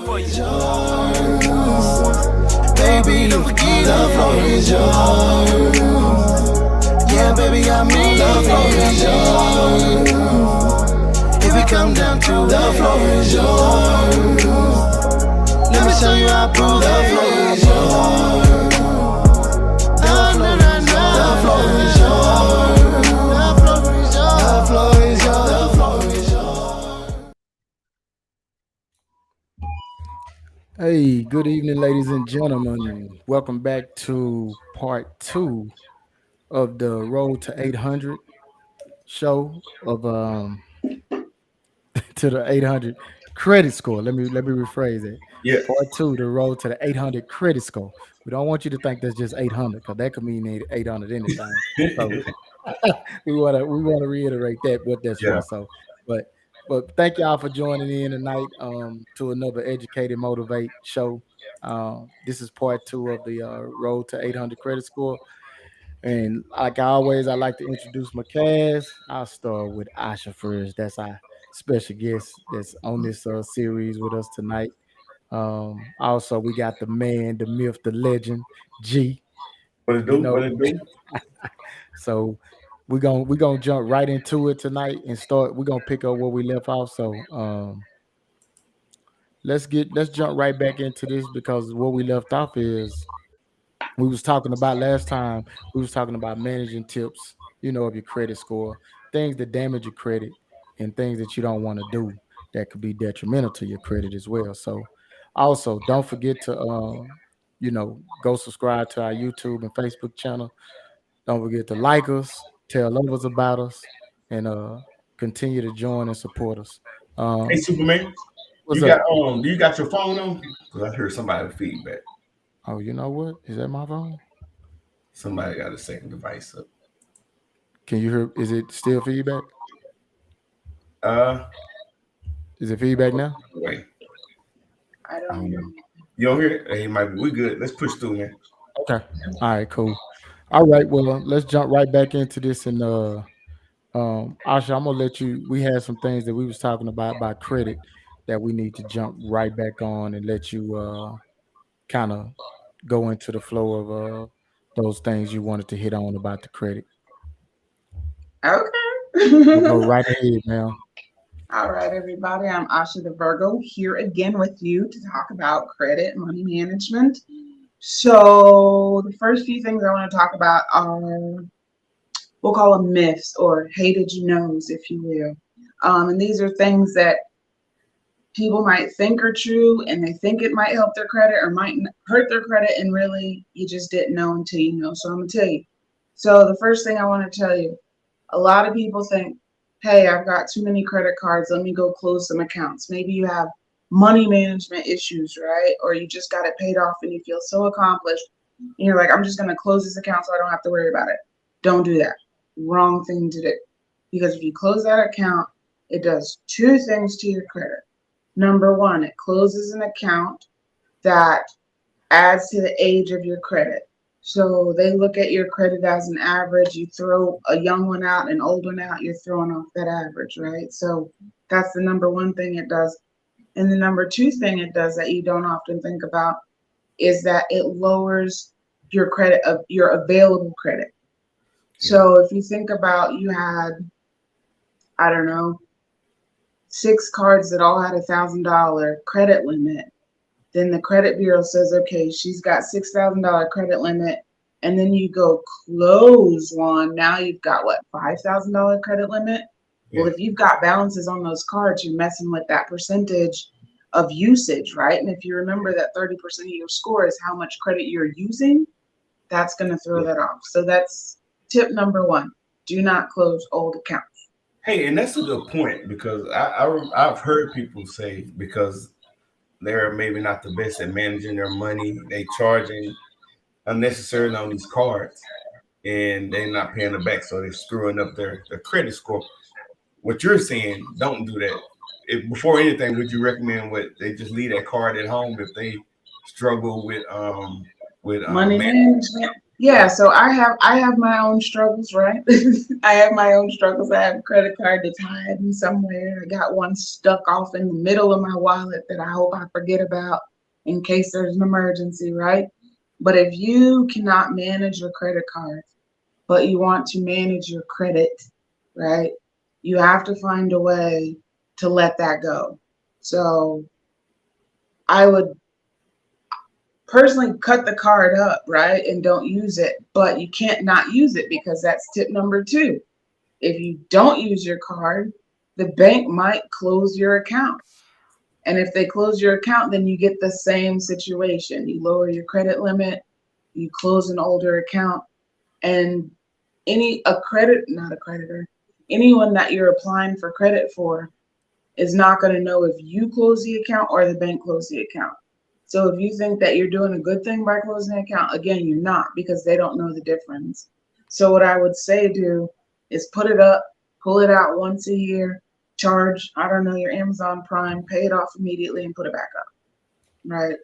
floor is yours. Baby, the floor is yours. Yeah, baby, I mean the floor is yours. If it come down to the floor is yours. Let me show you how I prove the floor is yours. The floor is yours. The floor is yours. The floor is yours. The floor is yours. Hey, good evening, ladies and gentlemen. Welcome back to part two of the Road to 800 show of to the 800 credit score. Let me rephrase it. Yeah. Part two, the Road to the 800 credit score. We don't want you to think that's just 800 because that could mean 800 anything. So we want to reiterate that what that's for. Yeah. So, but thank y'all for joining in tonight to another Educated Motivate show. This is part two of the Road to 800 credit score. And like always, I like to introduce my cast. I'll start with Asha first. That's our special guest that's on this series with us tonight. Also, we got the man, the myth, the legend, G. What it You do? know, What it do? so we're gonna jump right into it tonight and start. We're gonna pick up where we left off. So let's jump right back into this because what we left off is we was talking about last time. We was talking about managing tips, of your credit score, things that damage your credit, and things that you don't want to do that could be detrimental to your credit as well. So also don't forget to go subscribe to our YouTube and Facebook channel. Don't forget to like us, tell others about us, and continue to join and support us. Hey, Um, Superman. what's You got up? do you got your phone on? Because I heard somebody feedback. Oh, you know what? Is that my phone? Somebody got a second device up. Can you hear? Is it still feedback? Uh, Is it feedback now? wait. I I don't don't hear know. you. You don't hear it? Hey, might be. We good. Let's push through, man. Okay. All right. Cool. All right. Well, let's jump right back into this. And Asha, I'm gonna let you. We had some things that we was talking about credit that we need to jump right back on and let you kind of go into the flow of those things you wanted to hit on about the credit. So go Okay. right ahead now. All right, everybody. I'm Asha the Virgo here again with you to talk about credit and money management. So, the first few things I want to talk about are we'll call them myths or hated you knows, if you will. And these are things that people might think are true and they think it might help their credit or might hurt their credit, and really you just didn't know until you know. So, I'm going to tell you. So, the first thing I want to tell you, a lot of people think, hey, I've got too many credit cards. Let me go close some accounts. Maybe you have money management issues, right? Or you just got it paid off and you feel so accomplished. And you're like, I'm just going to close this account so I don't have to worry about it. Don't do that. Wrong thing to do. Because if you close that account, it does two things to your credit. Number one, it closes an account that adds to the age of your credit. So they look at your credit as an average. You throw a young one out, an old one out, you're throwing off that average, right? So that's the number one thing it does. And the number two thing it does that you don't often think about is that it lowers your credit of your available credit. So if you think about you had, I don't know, 6 cards that all had $1,000 credit limit, then the credit bureau says, okay, she's got $6,000 credit limit. And then you go close one. Now you've got what, $5,000 credit limit? Yeah. Well, if you've got balances on those cards, you're messing with that percentage of usage, right? And if you remember that 30% of your score is how much credit you're using, that's going to throw that off. So that's tip number one. Do not close old accounts. Hey, and that's a good point because I've heard people say because they're maybe not the best at managing their money, they charging unnecessarily on these cards, and they're not paying them back, so they're screwing up their credit score. What you're saying, don't do that. Before anything, would you recommend what they just leave that card at home if they struggle with Money man? management. Yeah, so I have my own struggles, right? I have my own struggles. I have a credit card that's hiding somewhere. I got one stuck off in the middle of my wallet that I hope I forget about in case there's an emergency, right? But if you cannot manage your credit card, but you want to manage your credit, right? You have to find a way to let that go. So I would personally cut the card up, right? And don't use it, but you can't not use it because that's tip number two. If you don't use your card, the bank might close your account. And if they close your account, then you get the same situation. You lower your credit limit, you close an older account, and a credit, not a creditor, anyone that you're applying for credit for is not going to know if you close the account or the bank closed the account. So if you think that you're doing a good thing by closing the account, again, you're not because they don't know the difference. So what I would say do is put it up, pull it out once a year, charge, I don't know, your Amazon Prime, pay it off immediately and put it back up. Right.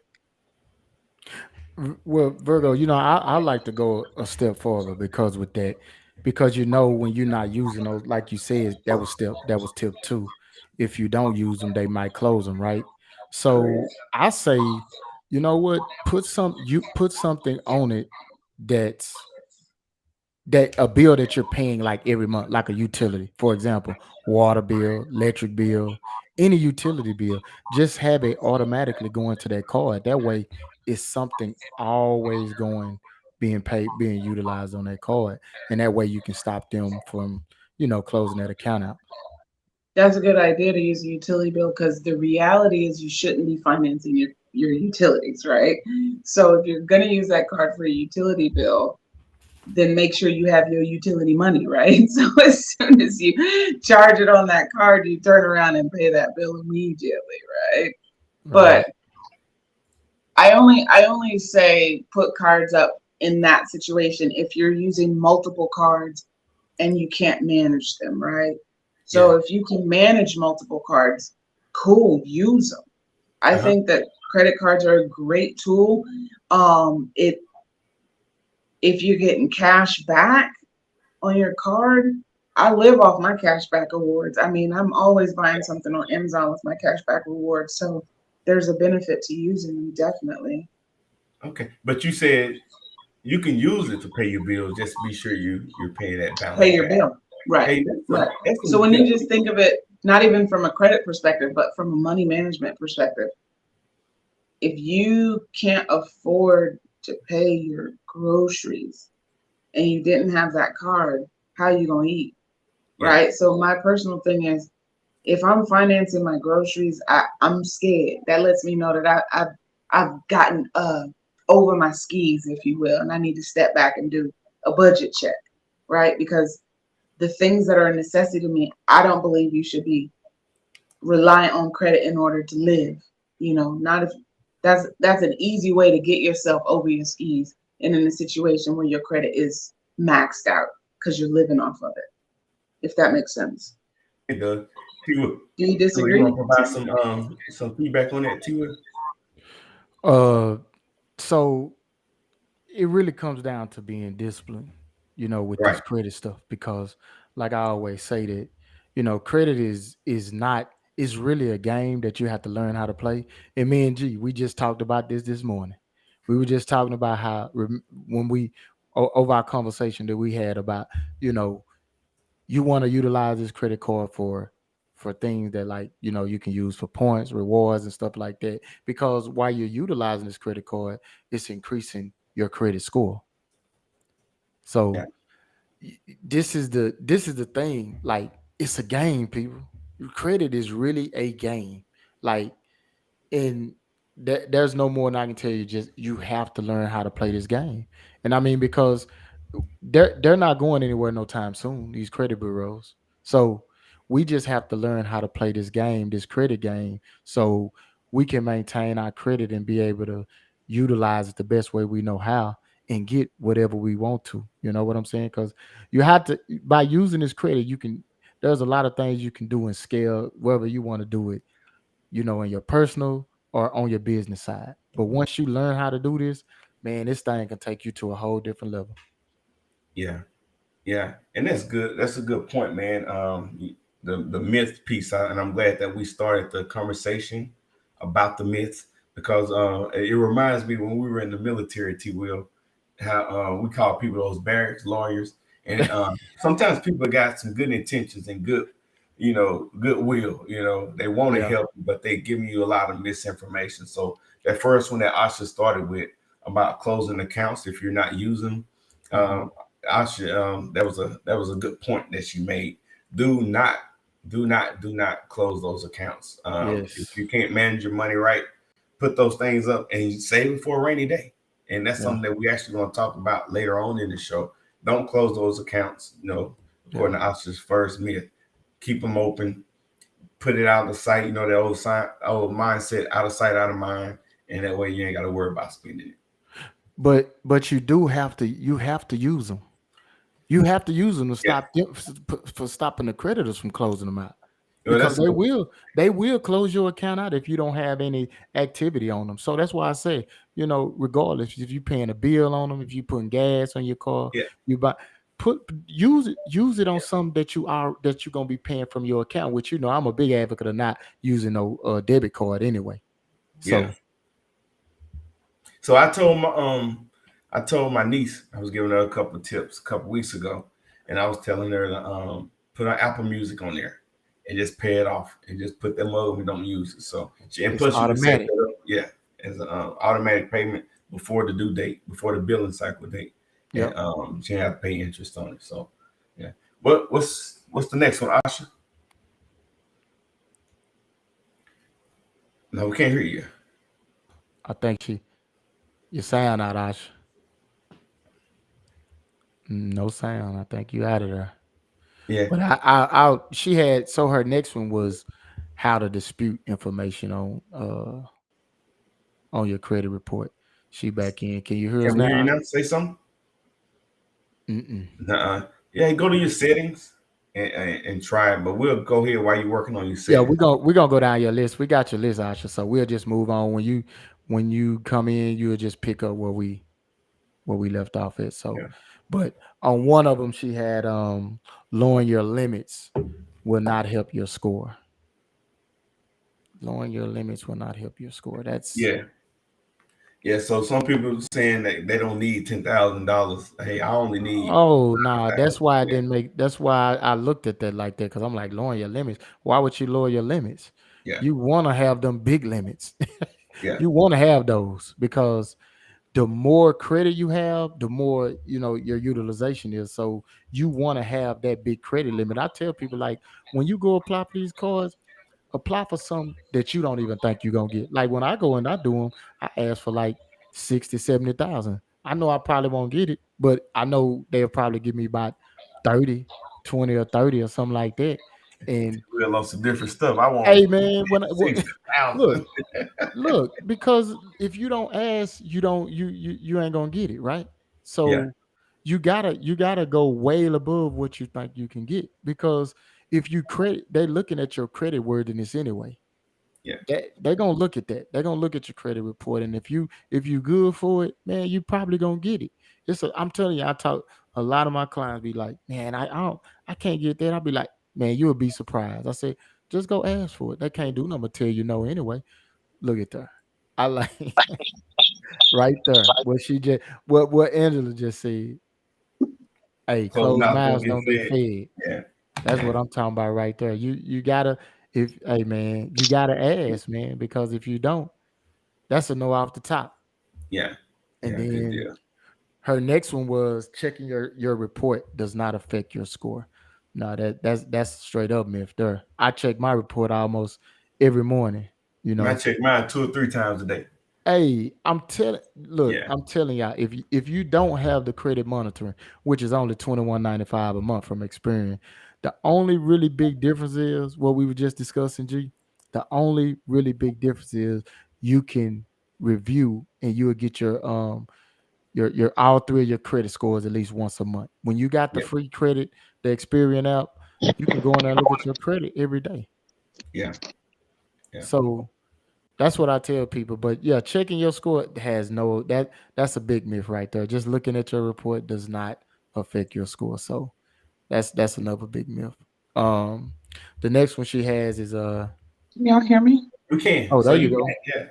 Well, Virgo, I like to go a step further because with that, because when you're not using those, like you said, that was tip two. If you don't use them, they might close them, right? Correct. So I say, you know what? Put something on it that's that a bill that you're paying like every month, like a utility, for example, water bill, electric bill, any utility bill, just have it automatically going to that card. That way, it's something always being paid, being utilized on that card, and that way you can stop them from, closing that account out. That's a good idea to use a utility bill because the reality is you shouldn't be financing your utilities, right? So if you're going to use that card for a utility bill, then make sure you have your utility money, right? So as soon as you charge it on that card, you turn around and pay that bill immediately, right? Right. But I only say put cards up in that situation if you're using multiple cards and you can't manage them, right? So Yeah. if you can manage multiple cards, cool, use them. I Uh-huh. think that credit cards are a great tool. It if you're getting cash back on your card, I live off my cashback rewards. I mean, I'm always buying something on Amazon with my cashback rewards. So there's a benefit to using them, definitely. Okay. But you said you can use it to pay your bills. Just be sure you're paying that Pay balance your back. bill. Right, Hey, right. that's So a when you that's just think of it, not even from a credit perspective, but from a money management perspective, if you can't afford to pay your groceries and you didn't have that card, how are you gonna eat? yeah. Right? So my personal thing is if I'm financing my groceries, I'm scared. That lets me know that I've gotten over my skis, if you will, and I need to step back and do a budget check, right? Because the things that are a necessity to me, I don't believe you should be reliant on credit in order to live. Not if that's an easy way to get yourself over your skis and in a situation where your credit is maxed out because you're living off of it. If that makes sense. It does. Tua, Do you Tua, you want disagree? to provide some feedback on that, Tua? Uh, so it really comes down to being disciplined, with this Right. credit stuff because like I always say that, credit is not is really a game that you have to learn how to play. And me and G, we just talked about this morning. We were just talking about how when we over our conversation that we had about, you know, you want to utilize this credit card for things that like, you can use for points, rewards and stuff like that because while you're utilizing this credit card, it's increasing your credit score. Yeah. So this is the thing. Like it's a game, people. Credit is really a game. Like and there's no more than I can tell you. Just you have to learn how to play this game. And I mean because they're not going anywhere no time soon. These credit bureaus. So we just have to learn how to play this game, this credit game, so we can maintain our credit and be able to utilize it the best way we know how and get whatever we want to. You know what I'm saying? Because you have to by using this credit, you can. There's a lot of things you can do and scale whether you want to do it, in your personal or on your business side. But once you learn how to do this, man, this thing can take you to a whole different level. Yeah, yeah, and that's good. That's a good point, man. The myth piece, and I'm glad that we started the conversation about the myths because it reminds me when we were in the military, T. Will, how we call people those barracks lawyers, and sometimes people got some good intentions and good, goodwill. They want to Yeah. help you, but they giving you a lot of misinformation. So that first one that Asha started with about closing accounts if you're not using. Hmm. Um, Asha, that was a good point that you made. Do not, do not close those accounts. If Yes. you can't manage your money right, put those things up and you save it for a rainy day. And that's Yeah. something that we actually going to talk about later on in the show. Don't close those accounts. Yeah. According to Asha's first myth, keep them open. Put it out of sight. The old mindset, out of sight, out of mind, and that way you ain't got to worry about spending it. But you have to use them. You have to use them to Yeah. stop them for stopping the creditors from closing them out, Well, because that's a good. they will close your account out if you don't have any activity on them. So that's why I say, regardless if you're paying a bill on them, if you putting gas on your car, Yeah. you buy put use it on something that you're gonna be paying from your account. Which I'm a big advocate of not using no debit card anyway. Yeah. So So I told my niece, I was giving her a couple of tips a couple weeks ago, and I was telling her to put our Apple Music on there and just pay it off and just put them up and don't use it. So and it's plus you can set automatic. that up, yeah, as an automatic payment before the due date, before the billing cycle date, and Yep. she didn't have to pay interest on it. So yeah, what's the next one, Asha? No, we can't hear you. I think you sound out, Ash. No sound. I think you out of there. Yeah, But she had, so her next one was how to dispute information on your credit report. She back in. Can you hear us can we hear you now? now? Say something. Mm-mm. Nuh-uh. Yeah, go to your settings and try it. But we'll go here while you're working on your Yeah, settings. we're gonna go down your list. We got your list, Asha. So we'll just move on. When you come in, you'll just pick up where we left off at. So, Yeah, but on one of them, she had lowering your limits will not help your score. Lowering your limits will not help your score. That's yeah, yeah. So some people saying that they don't need $10,000. Hey, I only need Oh nah, that's 5,000. why I Yeah, didn't make. That's why I looked at that like that, because I'm like, lowering your limits. Why would you lower your limits? yeah, You want to have them big limits. yeah, You want to have those because the more credit you have, the more your utilization is. So you want to have that big credit limit. I tell people, like, when you go apply for these cards, apply for some that you don't even think you're gonna get. Like when I go and I do them, I ask for like 60, 70,000. I know I probably won't get it, but I know they'll probably give me about 30, 20 or 30 or something like that. And we'll on some different stuff. I want hey man, when 60,000. look, look, because if you don't ask, you don't you ain't gonna get it, right? Yeah, So you gotta go way above what you think you can get, because if you credit, they're looking at your credit worthiness anyway. yeah, They're gonna look at that. They're gonna look at your credit report, and if you good for it, man, you probably gonna get it. I'm telling you, I talk a lot of my clients be like, man, I can't get that. I'll be like, man, you'll be surprised. I say, just go ask for it. They can't do nothing but tell you no anyway. Look at her. I like right there. What Angela just said. Hey, closed closed mouth don't mouths get don't get fed. fed. Yeah, That's yeah, what I'm talking about right there. You gotta, if hey man, you gotta ask, man, because if you don't, that's a no off the top. yeah, And yeah. Good then deal. her next one was checking your report does not affect your score. No, that's straight up myth there. I check my report almost every morning. You I know, check mine 2 or 3 times a day. Hey, look, Yeah, I'm telling y'all, if you don't have the credit monitoring, which is only 21.95 a month from experience, the only really big difference is what we were just discussing, G. The only really big difference is you can review and you'll get your all three of your credit scores at least once a month. When you got the yeah, free credit, the Experian app, you can go in there and look at your credit every day. yeah, yeah. So That's what I tell people. But yeah, checking your score has no that's a big myth right there. Just looking at your report does not affect your score. So that's another big myth. Um the next one she has is Can y'all hear me? We can. oh, So there you you go. yeah.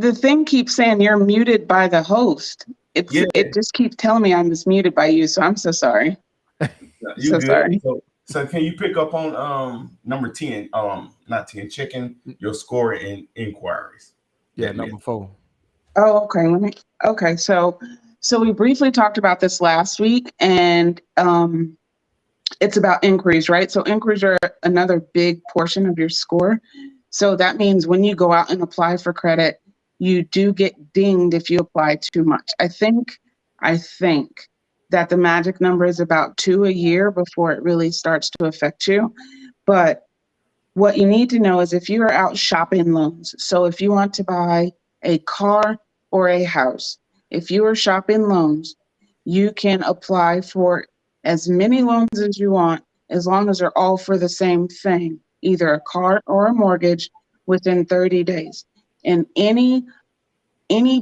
The thing keeps saying you're muted by the host. Yeah, It just keeps telling me I'm just muted by you, so I'm so sorry. you So good. sorry. So can you pick up on number 10, not 10, checking your score in inquiries. Yeah, That myth. number 4. Oh, okay. Okay, so we briefly talked about this last week, and it's about inquiries, right? So inquiries are another big portion of your score. So that means when you go out and apply for credit, you do get dinged if you apply too much. I think that the magic number is about 2 a year before it really starts to affect you. But what you need to know is if you are out shopping loans, so if you want to buy a car or a house, if you are shopping loans, you can apply for as many loans as you want, as long as they're all for the same thing, either a car or a mortgage within 30 days. And any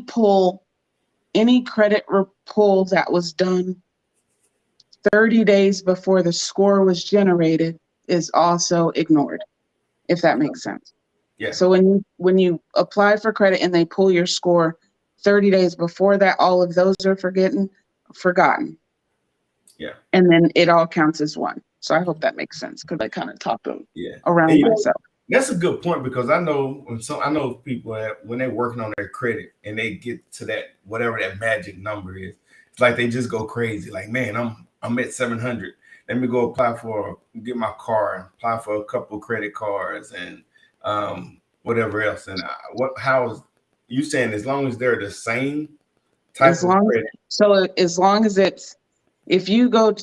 pull, any pull that was done 30 days before the score was generated is also ignored, if that makes sense. Yeah, So when you apply for credit and they pull your score 30 days before that, all of those are forgotten. yeah, And then it all counts as one. So I hope that makes sense because I kind of talked yeah. And around myself. that's a good point because I know people that when they're working on their credit and they get to that whatever that magic number is, it's like they just go crazy. Like, man, I'm at 700. Let me go get my car, apply for a couple credit cards and whatever else. And how is you saying as long as they're the same type As of long credit? so as long as it's if you go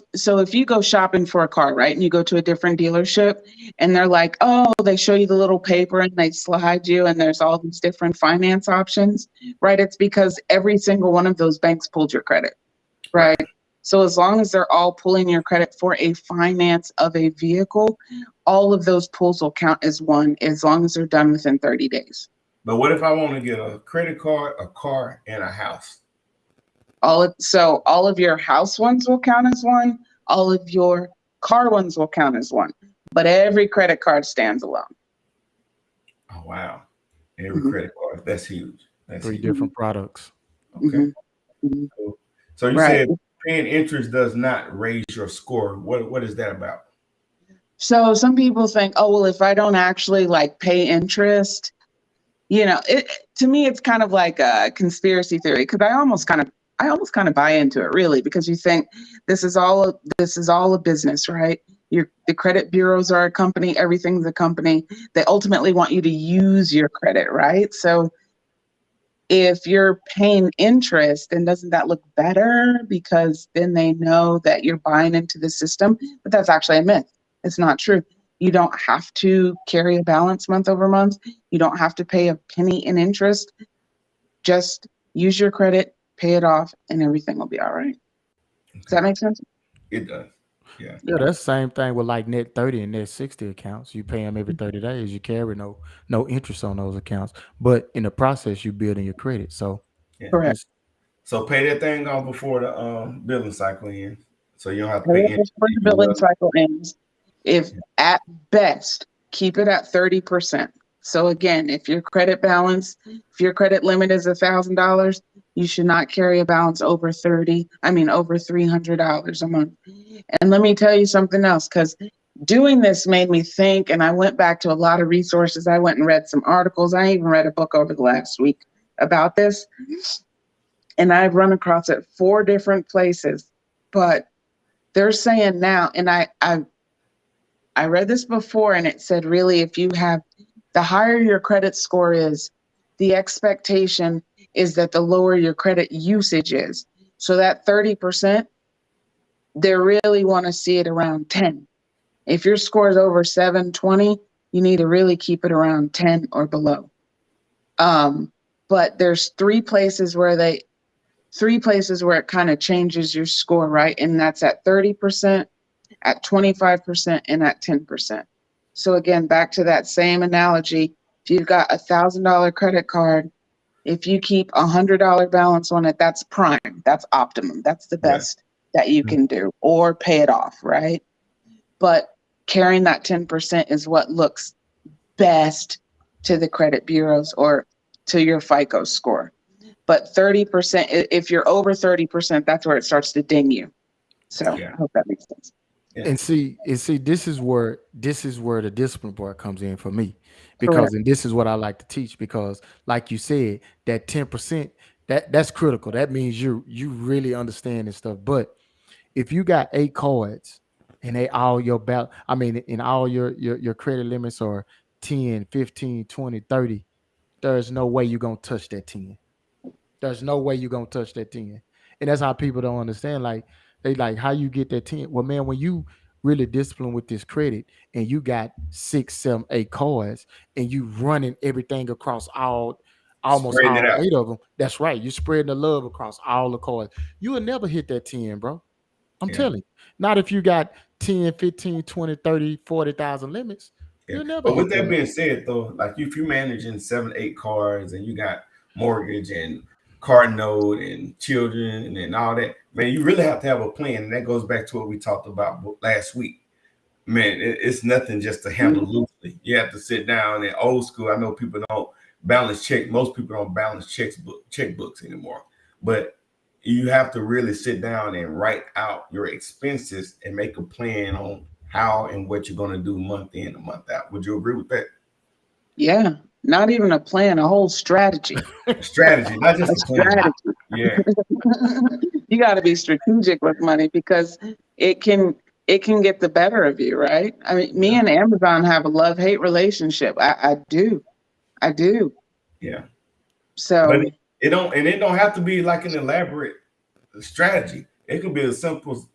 shopping for a car, right, and you go to a different dealership and they're like, oh, they show you the little paper and they slide you and there's all these different finance options, right? It's because every single one of those banks pulled your credit, Right. right? So as long as they're all pulling your credit for a finance of a vehicle, all of those pulls will count as one as long as they're done within 30 days. But what if I want to get a credit card, a car, and a house? So all of your house ones will count as one, all of your car ones will count as one, but every credit card stands alone. Oh wow. Every Mhm, credit card. That's huge. That's 3 huge. mhm, different products. Okay. mhm, mhm. Cool. So you Right. said paying interest does not raise your score. What is that about? So some people think, oh, well, if I don't actually like pay interest, it to me it's kind of like a conspiracy theory because I almost kind of buy into it really because you think this is all a business, right? The credit bureaus are a company, everything's a company. They ultimately want you to use your credit, right? So if you're paying interest, then doesn't that look better because then they know that you're buying into the system? But that's actually a myth. It's not true. You don't have to carry a balance month over month. You don't have to pay a penny in interest. Just use your credit, pay it off, and everything will be all right. Does Okay. that make sense? It does. Yeah. Yeah, that's the same thing with like net 30 and net 60 accounts. You pay them every 30 days. You carry no interest on those accounts, but in the process, you building your credit. So Yeah. Correct. it's So pay that thing off before the billing cycle ends. So you don't have to Pay pay it interest. before the billing cycle ends. If Yeah. at best, keep it at 30%. So again, if your credit limit is $1,000, you should not carry a balance over $300 a month. And let me tell you something else, because doing this made me think, and I went back to a lot of resources. I went and read some articles. I even read a book over the last week about this, and I've run across it 4 different places. But they're saying now, and I read this before, and it said really, if you have the higher your credit score is, the expectation is that the lower your credit usage is. So that 30%, they really want to see it around 10. If your score is over 720, you need to really keep it around 10 or below. But there's three places where it kind of changes your score, right? And that's at 30%, at 25%, and at 10%. So again, back to that same analogy, If you've got $1,000 credit card, if you keep $100 balance on it, that's prime. That's optimum. That's the Yeah. best that you can do, or pay it off, right? But carrying that 10% is what looks best to the credit bureaus or to your FICO score. But 30%, if you're over 30%, that's where it starts to ding you. So Yeah. I hope that makes sense. Yeah. And see, this is where the discipline part comes in for me, Correct. because and this is what I like to teach, because like you said, that 10%, that's critical. That means you really understand this stuff. But if you got 8 cards and they all your I mean, in all your credit limits are 10, 15, 20, 30, there's no way you're gonna touch that 10. There's no way you're gonna touch that 10. And that's how people don't understand. Like, they like, how you get that 10. Well, man, when you really disciplined with this credit and you got 6, 7, 8 cards and you running everything across almost Spreading it all out. 8 of them, that's right. You're spreading the love across all the cards. You will never hit that 10, bro. I'm Yeah. telling you. Not if you got 10, 15, 20, 30, 40,000 limits. Yeah. You'll never But with hit that that. being said, though, like if you're managing 7, 8 cards and you got mortgage and car note and children and all that, man, you really have to have a plan. And that goes back to what we talked about last week. Man, it's nothing just to handle loosely. You have to sit down. And old school, I know people don't balance check. Most people don't balance checkbooks anymore. But you have to really sit down and write out your expenses and make a plan on how and what you're going to do month in and month out. Would you agree with that? Yeah. Not even a plan, a whole strategy. A strategy, not A just a plan. strategy. Yeah, You got to be strategic with money because it can it can get the better of you, right? I mean, me yeah, and Amazon have a love-hate relationship. I do. I do. yeah. But So, it don't have to be like an elaborate strategy. It could be a simple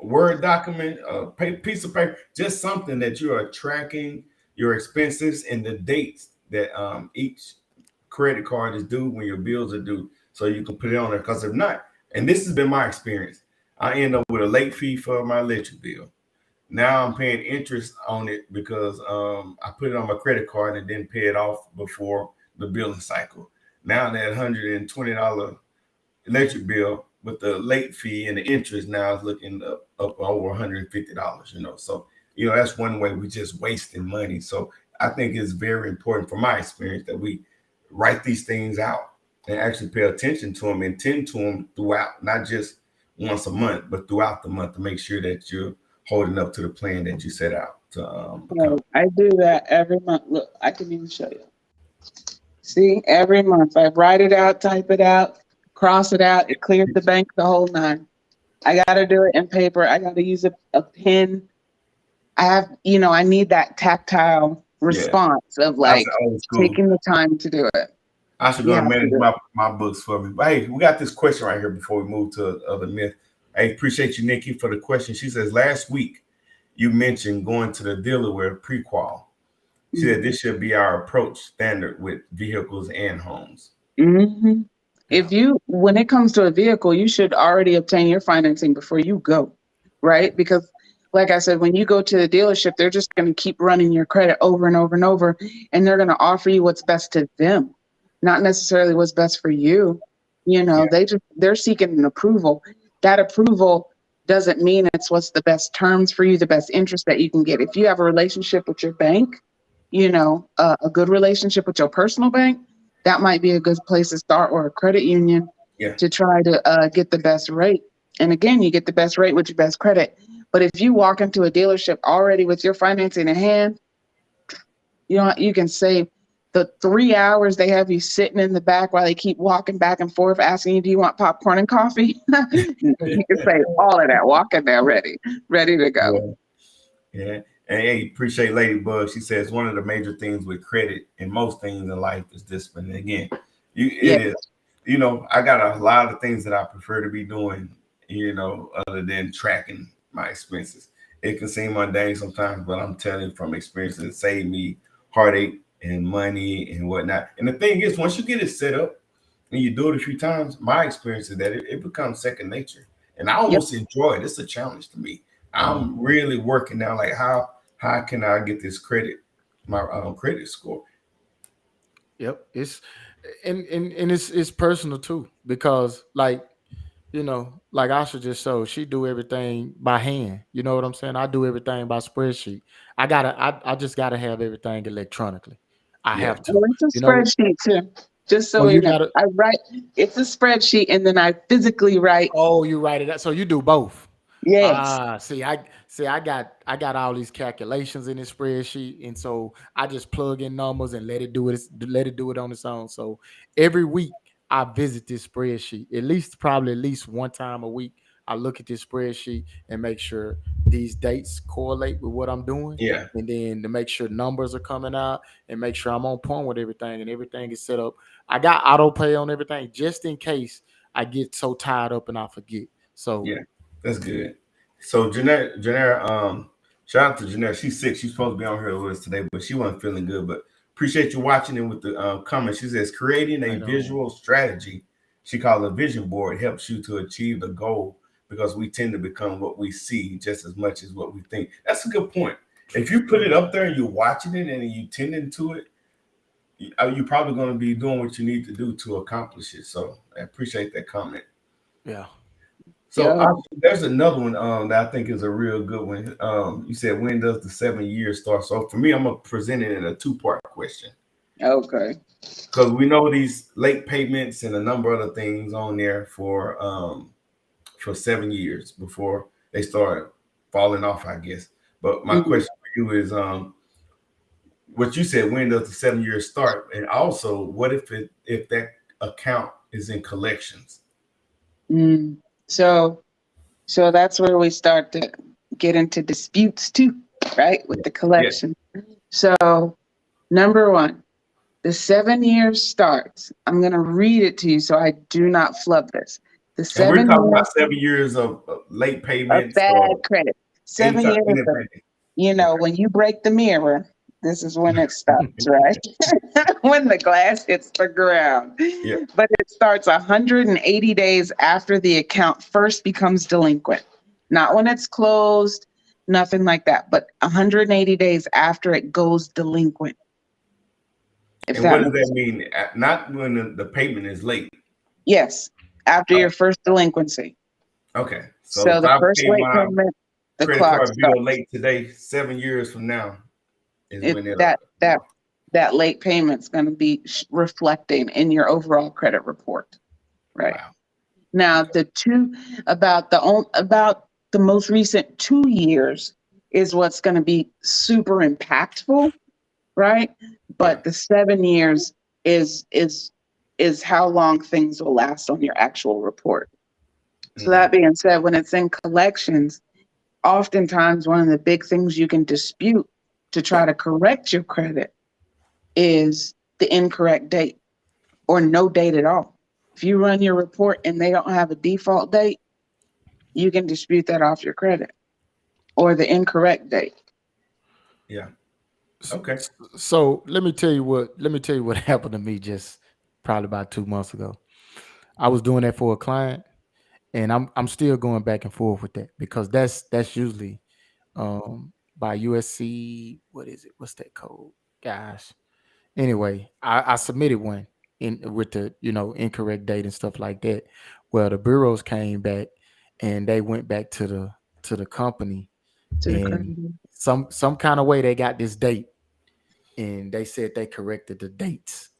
Word document, a piece of paper, just something that you are tracking your expenses and the dates that each credit card is due, when your bills are due, so you can put it on there. Because if not, and this has been my experience, I end up with a late fee for my electric bill. Now I'm paying interest on it because I put it on my credit card and didn't pay it off before the billing cycle. Now that $120 electric bill with the late fee and the interest now is looking up over $150, So, that's one way we just wasting money. So I think it's very important from my experience that we write these things out and actually pay attention to them and tend to them throughout, not just once a month, but throughout the month, to make sure that you're holding up to the plan that you set out to so accomplish. I do that every month. Look, I can even show you. See, every month I write it out, type it out, cross it out. It clears the bank, the whole nine. I got to do it in paper. I got to use a pen. I need that tactile Yeah, response of that's like the old school. taking the time to do it. I should You go and have to manage do my books for me. But hey, we got this question right here before we move to other myth. Hey, appreciate you, Nikki, for the question. She says, last week you mentioned going to the dealer with pre-qual. She said this should be our approach standard with vehicles and homes. hmm Yeah. When it comes to a vehicle, you should already obtain your financing before you go, right? Because, like I said, when you go to the dealership, they're just going to keep running your credit over and over and over, and they're going to offer you what's best to them, not necessarily what's best for you. Yeah. They're seeking an approval. That approval doesn't mean it's what's the best terms for you, the best interest that you can get. If you have a relationship with your bank, a good relationship with your personal bank, that might be a good place to start, or a credit union, Yeah. to try to get the best rate. And again, you get the best rate with your best credit. But if you walk into a dealership already with your financing in hand, you can save the 3 hours they have you sitting in the back while they keep walking back and forth asking you, do you want popcorn and coffee? You can save all of that. Walk in there ready to go. Yeah. Yeah. And hey, appreciate Ladybug. She says one of the major things with credit and most things in life is discipline. And again, Yeah. it is. I got a lot of things that I prefer to be doing, other than tracking my expenses. It can seem mundane sometimes, but I'm telling you from experience, it saved me heartache and money and whatnot. And the thing is, once you get it set up and you do it a few times, my experience is that it becomes second nature. And I Yep. almost enjoy it. It's a challenge to me. I'm really working now, like how can I get this credit, my credit score? Yep. It's and it's personal too because like like Asha just showed, she do everything by hand. You know what I'm saying? I do everything by spreadsheet. I just gotta have everything electronically. I Yeah, have Oh, to. it's a You know, spreadsheet too. Just oh so you you know, gotta I write. It's a spreadsheet, and then I physically write. oh you write it out. So you do both. Yes. I got all these calculations in this spreadsheet, and so I just plug in numbers and let it do it on its own. So every week I visit this spreadsheet probably at least one time a week. I look at this spreadsheet and make sure these dates correlate with what I'm doing, yeah, and then to make sure numbers are coming out and make sure I'm on point with everything and everything is set up. I got auto pay on everything just in case I get so tied up and I forget. So yeah. That's good. So Janelle, shout out to Janelle. She's sick. She's supposed to be on here with us today, but she wasn't feeling good. But appreciate you watching and with the comments. She says creating a right on. visual strategy. She called a vision board helps you to achieve the goal because we tend to become what we see just as much as what we think. That's a good point. If you put it up there and you're watching it and you tending to it, you're probably going to be doing what you need to do to accomplish it. So I appreciate that comment. Yeah. So Yo. there's another one that I think is a real good one. You said when does the 7 years start? So for me, I'm gonna present it in a two-part question Okay. because we know these late payments and a number of other things on there for 7 years before they start falling off, I guess. But my Mhm. question for you is what you said, when does the 7 years start? And also, what if that account is in collections? Mm. So, so that's where we start to get into disputes too, right? With the Yeah. collection. So, number one, the 7 years starts. I'm going to read it to you so I do not flub this. The And we're seven talking about years 7 years of late of payments bad or credit. any 7 years of, anything. when you break the mirror, this is when it starts, right? When the glass hits the ground. Yeah. But it starts 180 days after the account first becomes delinquent. Not when it's closed, nothing like that, but 180 days after it goes delinquent, if And that what does that makes sense. mean? Not when the payment is late. Yes, after Oh, your first delinquency. okay. So So if the I first pay late my payment, the credit clock card bill starts. late today, 7 years from now is It when it'll that come that off. that late payment's going to be reflecting in your overall credit report, right? Wow. Now, Okay. the two about the most recent 2 years is what's going to be super impactful, right? Yeah. But the 7 years is is is how long things will last on your actual report. So Mm, that being said, when it's in collections, oftentimes one of the big things you can dispute to try to correct your credit is the incorrect date or no date at all. If you run your report and they don't have a default date, you can dispute that off your credit or the incorrect date. yeah. S- Okay. So let me tell you what happened to me just probably about 2 months ago. I was doing that for a client, and I'm still going back and forth with that because that's usually by USC. What is it? What's that code? Gosh. Anyway, I submitted one in with the incorrect date and stuff like that. Well, the bureaus came back and they went back to the company, To the credit. and some kind of way they got this date, and they said they corrected the dates.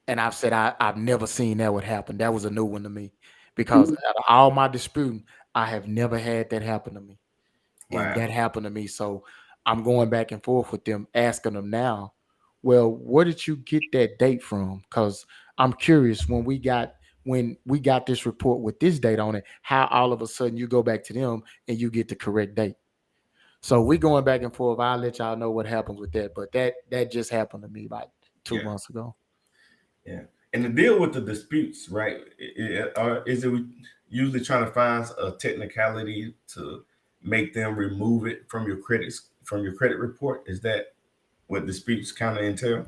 And I've said I've never seen that would happen. That was a new one to me because Mhm. out of all my disputing, I have never had that happen to me, and Wow. that happened to me. So I'm going back and forth with them, asking them now, well, where did you get that date from? Because I'm curious when we got this report with this date on it, how all of a sudden you go back to them and you get the correct date. So we going back and forth. I'll let y'all know what happens with that. But that just happened to me about two Yeah. months ago. Yeah. And to deal with the disputes, right? Is it usually trying to find a technicality to make them remove it from your credit report? Is that what disputes kind of entail?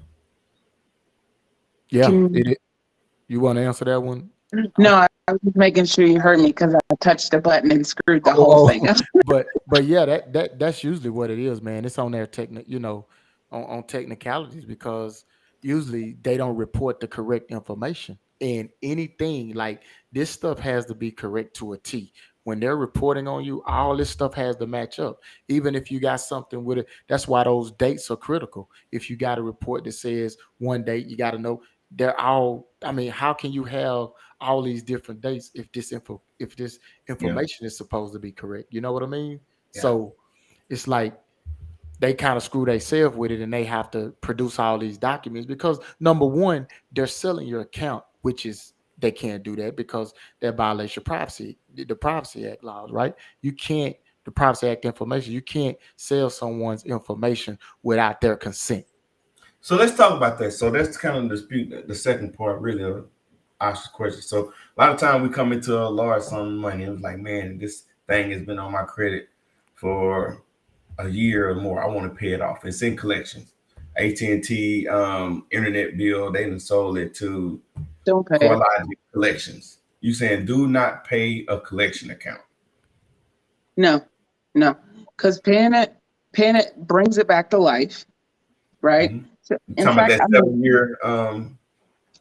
Yeah, Can you want to answer that one? no, I was just making sure you heard me because I touched the button and screwed the whole Oh, thing up. but yeah, that's usually what it is, man. It's on their on technicalities because usually they don't report the correct information. And anything like this stuff has to be correct to a T. When they're reporting on you, all this stuff has to match up. Even if you got something with it, that's why those dates are critical. If you got a report that says one date, you got to know they're all. I mean, how can you have all these different dates if this Yeah, information is supposed to be correct? You know what I mean? yeah. So it's like they kind of screw themselves with it and they have to produce all these documents because number one, they're selling your account, which is they can't do that because that violates your privacy, the Privacy Act laws, right? You can't the Privacy Act information, you can't sell someone's information without their consent. So let's talk about that. So that's kind of dispute the second part, really, of Asha's question. So a lot of time we come into a large sum of money. It was like, man, this thing has been on my credit for a year or more. I want to pay it off. It's in collections. AT&T internet bill, they done sold it to Don't pay it. CoreLogic Collections. You saying do not pay a collection account? No, no, because paying it brings it back to life, right? Mhm. So, You in talking about fact, that I mean, 7 year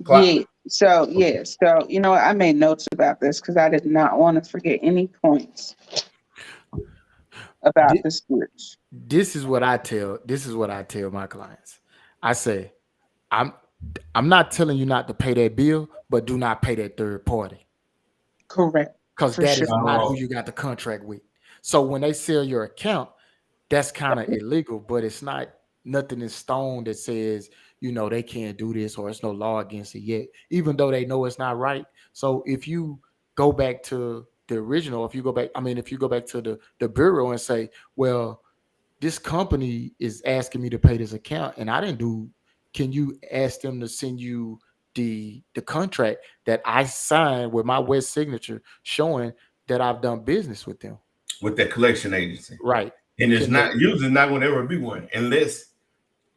clock? yeah. So Okay. yeah. So you know what? I made notes about this because I did not want to forget any points about Thi- the spirits. this is what I tell my clients. I say, I'm I'm not telling you not to pay that bill, but do not pay that third party Correct, because for that sure. is not who Oh, you got the contract with. So when they sell your account, that's kind of illegal, but it's not nothing in stone that says, they can't do this or it's no law against it yet, even though they know it's not right. So if you go back to the original, if you go back to the bureau and say, well, this company is asking me to pay this account and I didn't do, can you ask them to send you the contract that I signed with my wet signature showing that I've done business with them? with that collection agency. Right. And there's Can they not usually not going to ever be one unless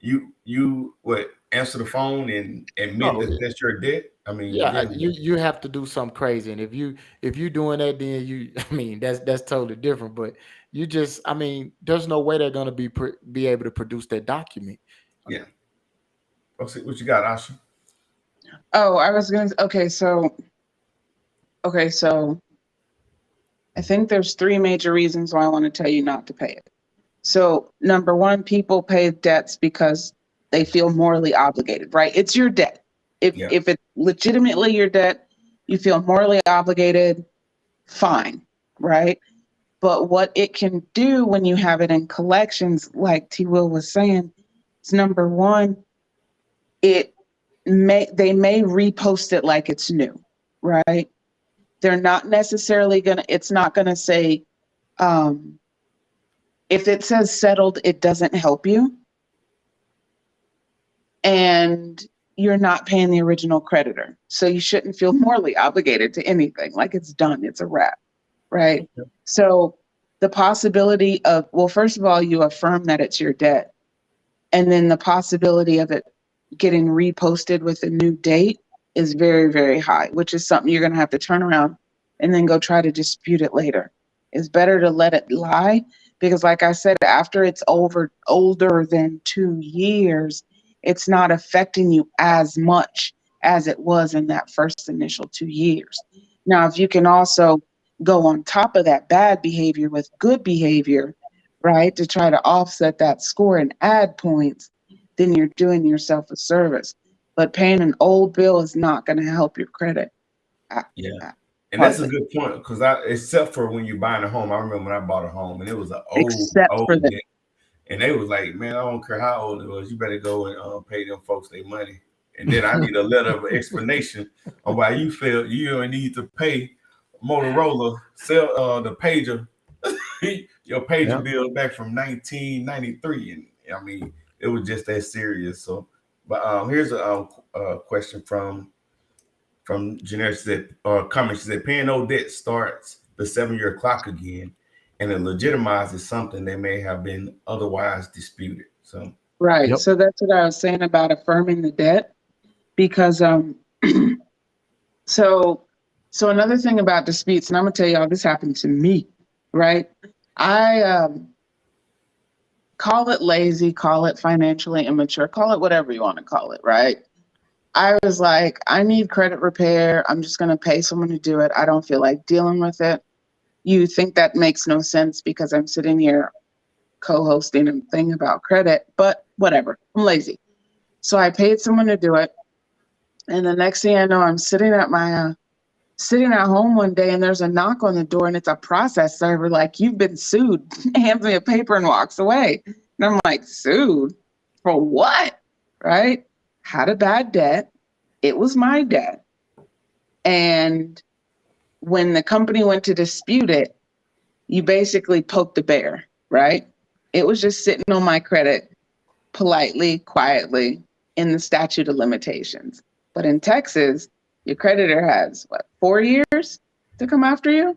you what answer the phone and admit no that that's your debt. I mean, yeah, then you have to do something crazy. And if you doing that, then you I mean that's totally different. But you just I mean, there's no way they're gonna be able to produce that document. yeah. What you got, Asha? Oh, I was gonna. Okay, so I think there's three major reasons why I want to tell you not to pay it. So number one, people pay debts because they feel morally obligated, right? It's your debt. If Yeah, if it's legitimately your debt, you feel morally obligated, fine, right? But what it can do when you have it in collections, like T Will was saying, is number one, it they may repost it like it's new, right? They're not necessarily gonna, it's not gonna say, um, if it says settled, it doesn't help you. And you're not paying the original creditor. So you shouldn't feel morally obligated to anything. Like it's done, it's a wrap, right? So the possibility of, well, first of all, you affirm that it's your debt. And then the possibility of it getting reposted with a new date is very, very high, which is something you're going to have to turn around and then go try to dispute it later. It's better to let it lie because, like I said, after it's older than 2 years, it's not affecting you as much as it was in that first initial 2 years. Now, if you can also go on top of that bad behavior with good behavior, right, to try to offset that score and add points, then you're doing yourself a service. But paying an old bill is not going to help your credit. uh, yeah. uh, And that's a Hardly, good point because I, except for when you're buying a home, I remember when I bought a home and it was an except for old that. debt, and they was like, "Man, I don't care how old it was, you better go and pay them folks their money." And then I need a letter of explanation on why you feel you don't need to pay Motorola sell the pager your pager Yeah. bill back from 1993, and I mean it was just that serious. So, but here's a question from Janelle. She said, comment. She said, paying no debt starts the 7 year clock again, and it legitimizes something that may have been otherwise disputed. So, Right. Yep. So that's what I was saying about affirming the debt. Because so so another thing about disputes, and I'm gonna tell y'all this happened to me, right? I call it lazy, call it financially immature, call it whatever you want to call it, right? I was like, I need credit repair. I'm just going to pay someone to do it. I don't feel like dealing with it. You think that makes no sense because I'm sitting here co-hosting a thing about credit, but whatever. I'm lazy. So I paid someone to do it. And the next thing I know, I'm sitting at home one day and there's a knock on the door and it's a process server like, you've been sued, hands me a paper and walks away. And I'm like, sued? For what? Right? Had a bad debt. It was my debt. And when the company went to dispute it, you basically poked the bear, right? It was just sitting on my credit politely, quietly in the statute of limitations. But in Texas, your creditor has, 4 years to come after you?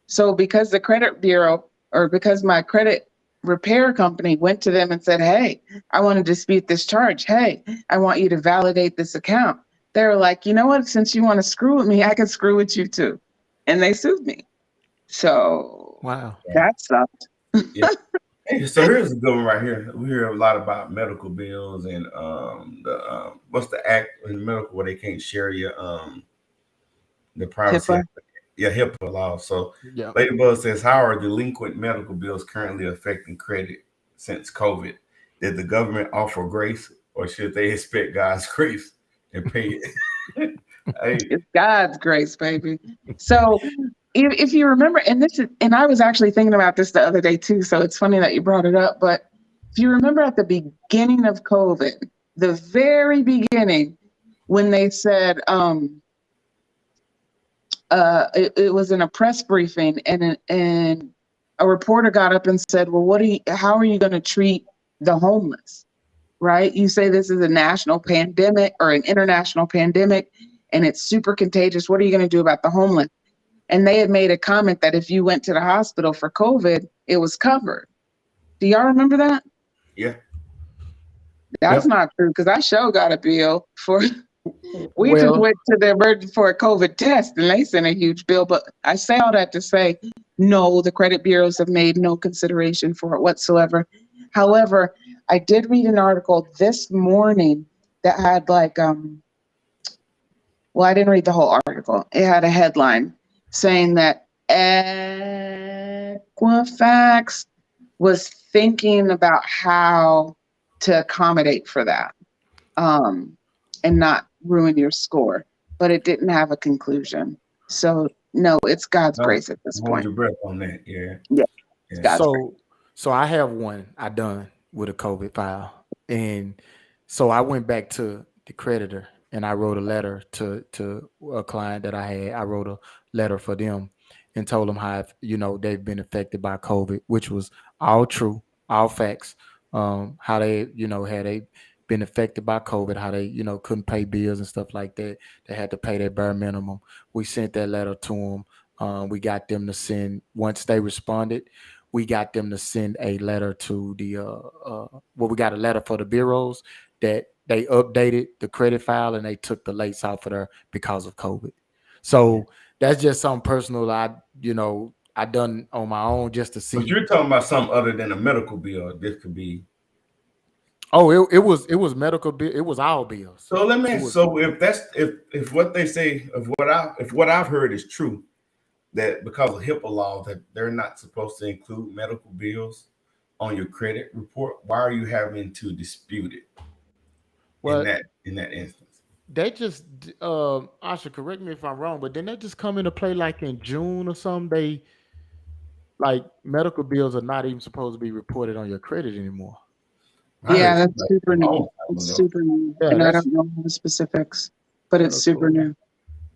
So because the credit bureau, or because my credit repair company went to them and said, hey, I want to dispute this charge. Hey, I want you to validate this account. They were like, you know what? Since you want to screw with me, I can screw with you too. And they sued me. So Wow. that sucked. Yeah. Hey, so here's a good one right here. We hear a lot about medical bills and the what's the act in medical where they can't share your the privacy HIPAA. act, yeah, HIPAA law. So Yeah. Ladybug says, how are delinquent medical bills currently affecting credit since COVID? Did the government offer grace or should they expect God's grace and pay it? Hey, It's God's grace, baby. So if you remember, and I was actually thinking about this the other day too, so it's funny that you brought it up, but if you remember at the beginning of COVID, the very beginning, when they said it was in a press briefing and a reporter got up and said, well, how are you going to treat the homeless? Right? You say this is a national pandemic or an international pandemic and it's super contagious. What are you going to do about the homeless? And they had made a comment that if you went to the hospital for COVID, it was covered. Do y'all remember that? yeah. That's Yep. not true because I sure got a bill for, we just Well, went to the emergency for a COVID test and they sent a huge bill. But I say all that to say, no, the credit bureaus have made no consideration for it whatsoever. However, I did read an article this morning that had like, well, I didn't read the whole article. It had a headline saying that Equifax was thinking about how to accommodate for that and not ruin your score, but it didn't have a conclusion. So no, it's God's No, grace at this hold point. your breath on that. Yeah. Yeah, Yeah. God's grace. so I have one I done with a COVID file. And so I went back to the creditor and I wrote a letter to a client that I had. I wrote a letter for them and told them how, they've been affected by COVID, which was all true, all facts. How they, had they been affected by COVID, how they, couldn't pay bills and stuff like that. They had to pay their bare minimum. We sent that letter to them. We got them to send, once they responded, we got them to send a letter to the we got a letter for the bureaus that they updated the credit file and they took the lates off of there because of COVID. So that's just something personal I done on my own just to But see. you're talking about something other than a medical bill. This could be. Oh, it was medical bill. It was all bills. So let me. It was, So if what they say if what I've heard is true, that because of HIPAA law that they're not supposed to include medical bills on your credit report, why are you having to dispute it in well, that instance? they just I should correct me if I'm wrong, but didn't that just come into play like in June or something? They like medical bills are not even supposed to be reported on your credit anymore. I Yeah, heard that's like super a long new. time It's ago. super new. Yeah, And I that's don't know the specifics, but it's super cool. new.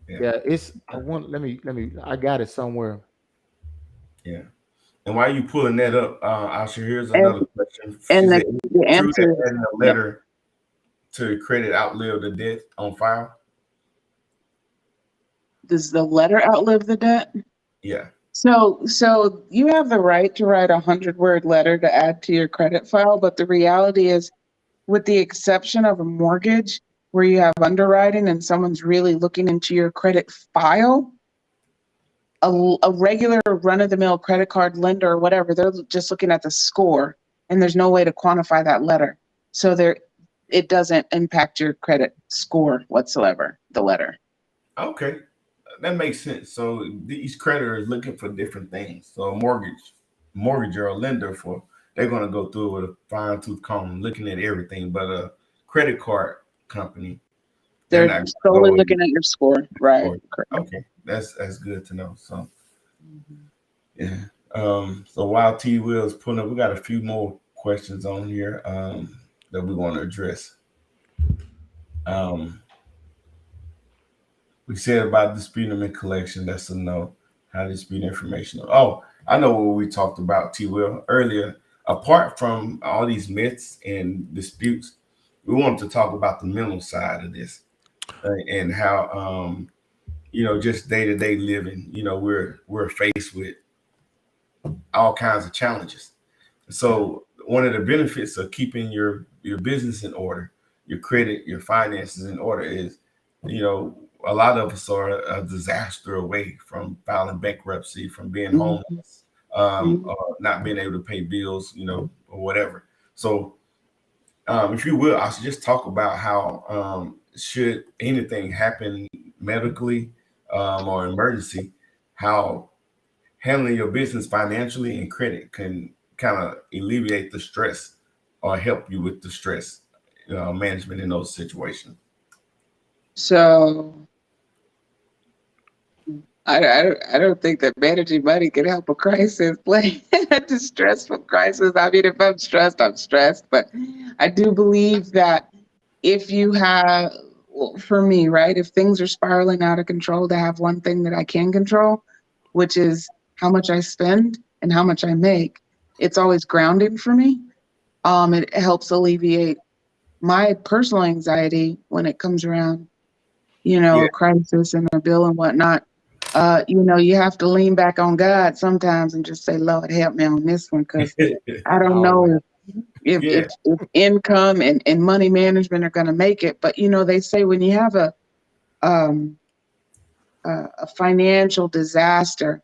Yeah, it's I want let me I got it somewhere. Yeah. And why are you pulling that up, Asha? Here's And another question. She and said, the "Is it true answer that is adding a no. letter to credit outlived the debt on file?" Does the letter outlive the debt? Yeah. So you have the right to write 100-word letter to add to your credit file, but the reality is, with the exception of a mortgage where you have underwriting and someone's really looking into your credit file, a regular run-of-the-mill credit card lender or whatever, they're just looking at the score and there's no way to quantify that letter. So it doesn't impact your credit score whatsoever, the letter. Okay, that makes sense. So these creditors looking for different things. So a mortgage or a lender for they're going to go through it with a fine tooth comb, looking at everything. But a credit card company, they're They're not solely going to go. looking at your score, right? Or, okay, that's good to know. So Mhm. yeah. So while T Will's pulling up, we got a few more questions on here that we want to address. Um, we said about disputing and collection. That's a no. How to dispute information. Oh, I know what we talked about, T Will, earlier. Apart from all these myths and disputes, we wanted to talk about the mental side of this and how just day to day living. We're faced with all kinds of challenges. So one of the benefits of keeping your business in order, your credit, your finances in order is, a lot of us are a disaster away from filing bankruptcy, from being Mhm. homeless, Mhm. or not being able to pay bills, or whatever. So, if you will, I should just talk about how should anything happen medically or emergency, how handling your business financially and credit can kind of alleviate the stress or help you with the stress management in those situations. So I don't think that managing money can help a crisis, like a distressful crisis. I mean, if I'm stressed, I'm stressed. But I do believe that if you have, well, for me, right, if things are spiraling out of control, to have one thing that I can control, which is how much I spend and how much I make, it's always grounding for me. It helps alleviate my personal anxiety when it comes around, Yeah, a crisis and a bill and whatnot. You have to lean back on God sometimes and just say, Lord, help me on this one, because I don't know Always. yeah, if income and money management are going to make it. But they say when you have um, a financial disaster,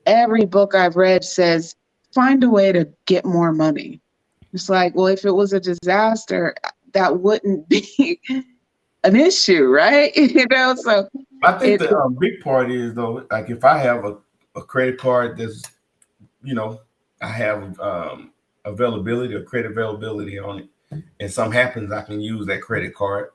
every book I've read says find a way to get more money. It's like, well, if it was a disaster, that wouldn't be an issue, right? So I think it, the big part is though, like if I have a credit card that's, you know, I have availability or credit availability on it, and something happens, I can use that credit card.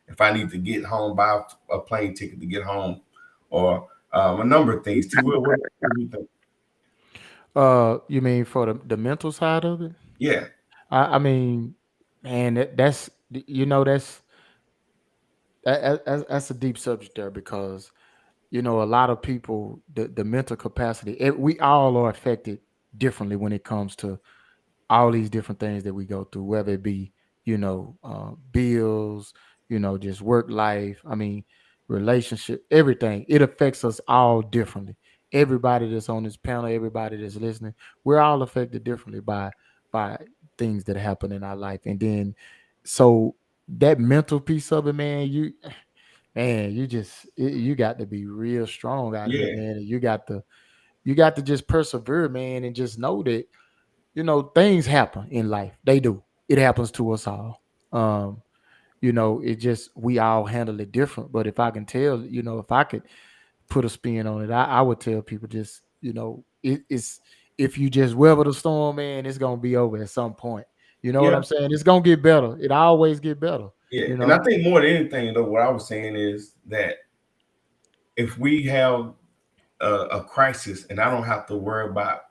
If I need to get home, buy a plane ticket to get home, or a number of things. T. Will, what do you think? You mean for the mental side of it? Yeah, I mean, man, that's that's a deep subject there because a lot of people the mental capacity we all are affected differently when it comes to all these different things that we go through, whether it be, bills, just work life. I mean, relationship, everything. It affects us all differently. Everybody that's on this panel, everybody that's listening, we're all affected differently by things that happen in our life. And then, so that mental piece of it, man, you got to be real strong out here, yeah, man. And you got to just persevere, man, and just know that things happen in life. They do. It happens to us all. Um, it just we all handle it different. But if I can tell, if I could put a spin on it, I would tell people just, it's if you just weather the storm, man, it's gonna be over at some point. You know what yeah, I'm saying? It's gonna get better. It always get better. yeah. You And I know. think more than anything, though, what I was saying is that if we have a crisis, and I don't have to worry about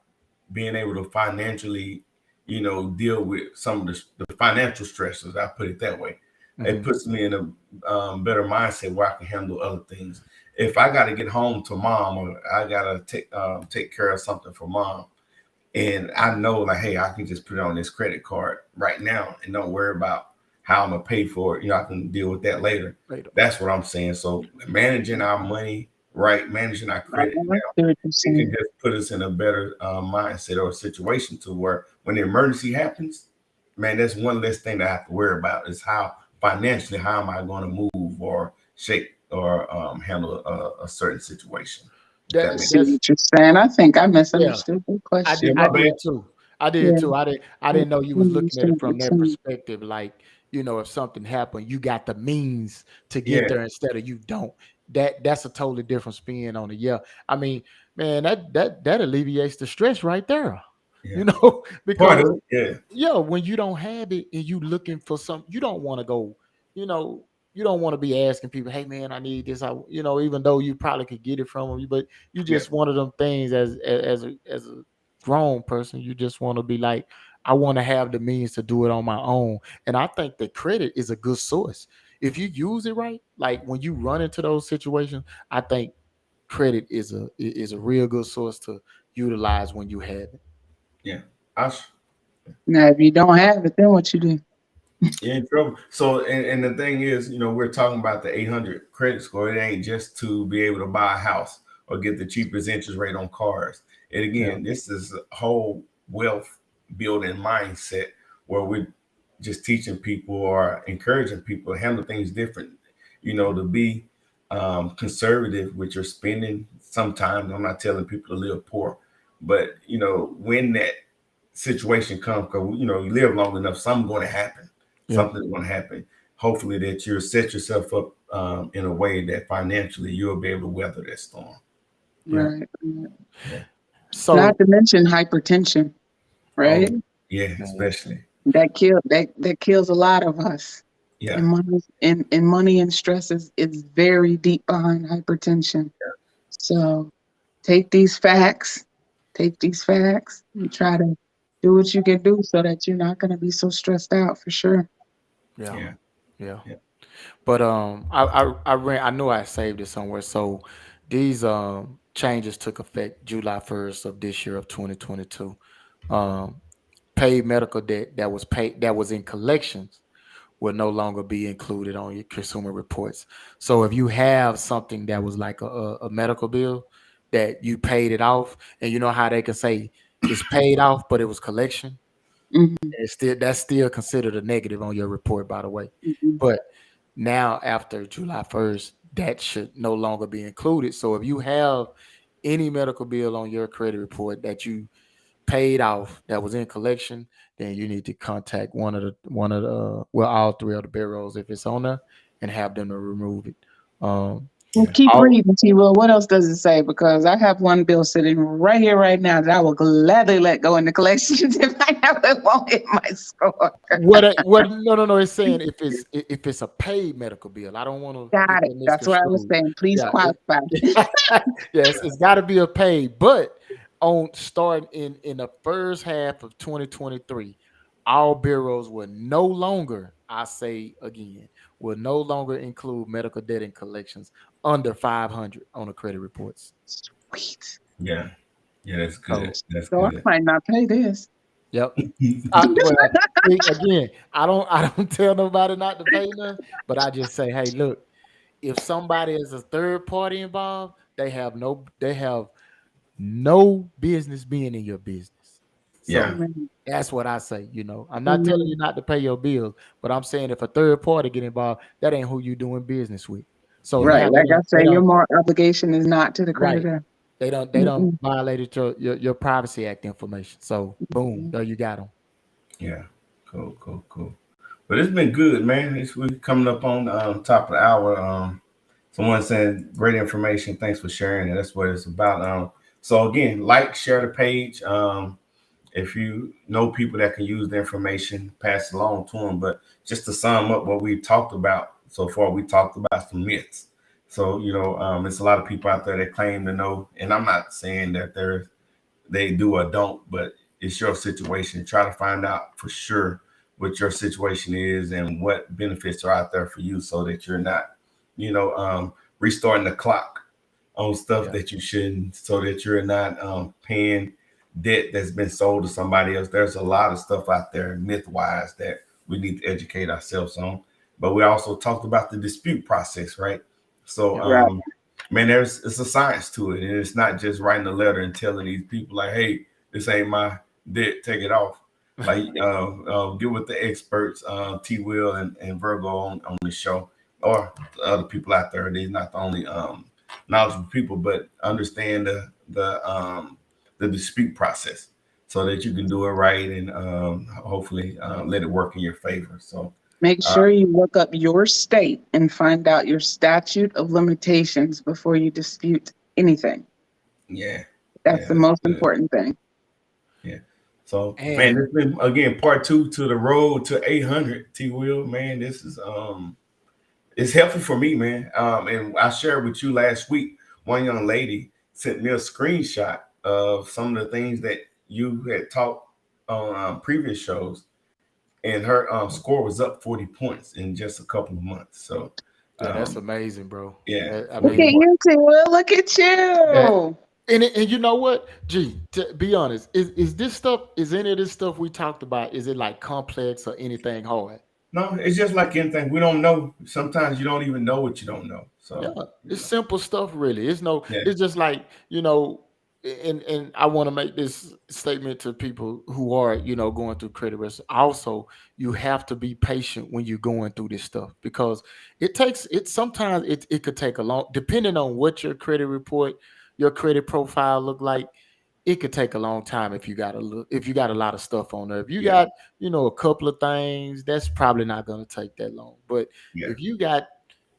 being able to financially, deal with some of the financial stresses. I put it that way. It Mhm. puts me in a better mindset where I can handle other things. If I got to get home to mom, or I got to take care of something for mom, and I know like, hey, I can just put it on this credit card right now and don't worry about how I'm gonna pay for it. I can deal with that later. Later. That's what I'm saying. So managing our money, right, managing our I credit see what you're it can saying. just put us in a better mindset or situation to where when the emergency happens, man, that's one less thing that I have to worry about is how financially, how am I going to move or shape or handle a certain situation. If that I makes That see sense. that's what you're saying. I think I Yeah. misunderstood the I Yeah, did. question. I my bad. did too. I did Yeah. too. I didn't know you I was looking at it understand what from you're that saying. perspective. Like, if something happened, you got the means to get Yeah, there instead of you don't. That's a totally different spin on it. Yeah. I mean, man, that alleviates the stress right there. yeah. Part Because of it, yeah, yeah, when you don't have it and you looking for some, you don't want to go, you know, you don't want to be asking people, hey man, I need this. Even though you probably could get it from them, but you yeah, just one of them things as a grown person, you just want to be like, I want to have the means to do it on my own. And I think that credit is a good source. If you use it right, like when you run into those situations, I think credit is a real good source to utilize when you have it. yeah. I, Now, if you don't have it, then what you do? You're in trouble. So, and the thing is, we're talking about the 800 credit score. It ain't just to be able to buy a house or get the cheapest interest rate on cars. And Yeah. again, this is a whole wealth building mindset where we're just teaching people or encouraging people to handle things different. To be conservative with your spending. Sometimes I'm not telling people to live poor, but when that situation comes, because you live long enough, something's going to happen. Yeah. Something's going to happen. Hopefully, that you set yourself up in a way that financially you'll be able to weather that storm. Yeah. Right. Yeah, Not So, to mention hypertension, oh right? yeah, man, especially. That kills a lot of us. Yeah, And money and stress is very deep behind hypertension. So take these facts, and try to do what you can do so that you're not going to be so stressed out for sure. yeah, yeah, yeah. yeah, But I know I saved it somewhere. So these changes took effect July 1st of this year of 2022. Um, Paid medical debt that was in collections will no longer be included on your consumer reports. So if you have something that was like a medical bill that you paid it off, and you know how they can say it's paid off, but it was collection, Hmm. that's still considered a negative on your report, by the way. Hmm. But now after July 1st, that should no longer be included. So if you have any medical bill on your credit report that you paid off that was in collection, then you need to contact well, all three of the bureaus if it's on there, and have them to remove it. Um, Well, yeah, keep all, reading, T. Will. What else does it say? Because I have one bill sitting right here, right now that I will gladly let go into collections if I know it won't hit my score. what no no no it's saying if it's a paid medical bill. I don't want to get Got it. that That's what I was misconstrued. saying. Please Yeah, qualify. yes, it's got to be a paid, but on starting in the first half of 2023, all bureaus will no longer, I say again, will no longer include medical debt and collections under 500 on the credit reports. Sweet. yeah, yeah. That's good. So, That's So I good. might not pay this. yep. Well, see, again, I don't tell nobody not to pay nothing, but I just say, hey, look, if somebody is a third party involved, they have no business being in your business. Yeah, So Amen. that's what I say. I'm not telling you Amen. not to pay your bills, but I'm saying if a third party get involved, that ain't who you doing business with. So yeah, Right. now Like I they say, your don't moral obligation is not to the right. creditor. They don't Mm-mm. violated your Privacy Act information. So boom, there you got them. yeah. Cool, cool, cool. But it's been good, man. We're coming up on top of the hour. Someone saying great information. Thanks for sharing it. That's what it's about. So again, like, share the page. If you know people that can use the information, pass it along to them. But just to sum up what we've talked about so far, we talked about some myths. So it's a lot of people out there that claim to know, and I'm not saying that they do or don't, but it's your situation. Try to find out for sure what your situation is and what benefits are out there for you, so that you're not, restarting the clock on stuff Yeah, that you shouldn't, so that you're not paying debt that's been sold to somebody else. There's a lot of stuff out there, myth wise, that we need to educate ourselves on. But we also talked about the dispute process, right? So, yeah, Right. man, it's a science to it, and it's not just writing a letter and telling these people like, "Hey, this ain't my debt, take it off." Like, get with the experts, T. Will and Virgo on the show, or the other people out there. They're not the only knowledgeable people, but understand the dispute process. so that you can do it right and hopefully let it work in your favor. So Make uh, sure you look up your state and find out your statute of limitations before you dispute anything. yeah, That's yeah, the that's most good. important thing. Yeah. So man, And this been again part two to the road to 800. T Will, man, this is it's helpful for me, man. And I shared with you last week. One young lady sent me a screenshot of some of the things that you had taught on previous shows, and her score was up 40 points in just a couple of months. So, yeah, that's um, amazing, bro. yeah, I 40 Look at mean, points. you two. Look at that you. and you know what? Gee, to be honest, is this stuff is any of this stuff we talked about? Is it like complex or anything hard? No, it's just like anything. We don't know. Sometimes you don't even know what you don't know. Yeah, So, it's simple stuff, really. It's no, yeah, it's just like, and I want to make this statement to people who are, going through credit risk. Also, you have to be patient when you're going through this stuff because sometimes it could take a long, depending on what your credit report, your credit profile look like. It could take a long time if you got a lot of stuff on there. If you yeah, got, a couple of things, that's probably not going to take that long. But yeah, if you got,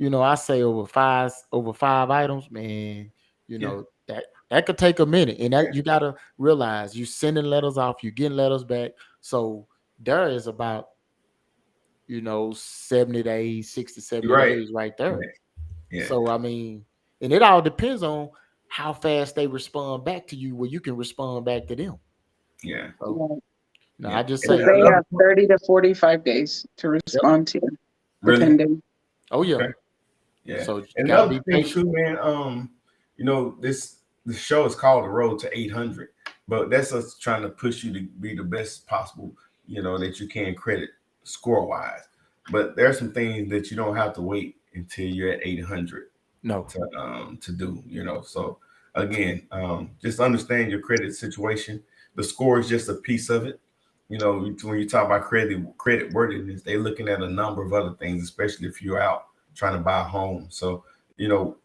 I say over five items, man, yeah, that could take a minute. And that you gotta realize you sending letters off, you getting letters back. So there is about, 70 days, 60, you're 70 right. days right there. Yeah, yeah, So I mean, and it all depends on how fast they respond back to you, where you can respond back to them. yeah, So, Right. I just And Because say, they another have 30 to 45 days to yep. respond to you, really, depending. Oh yeah. okay. Yeah. So you And gotta another be thing patient. too, man, this show is called The Road to 800, but that's us trying to push you to be the best possible, that you can credit score wise. But there are some things that you don't have to wait until you're at 800 No, to do, So again, just understand your credit situation. The score is just a piece of it. When you talk about credit worthiness, they're looking at a number of other things, especially if you're out trying to buy a home. So,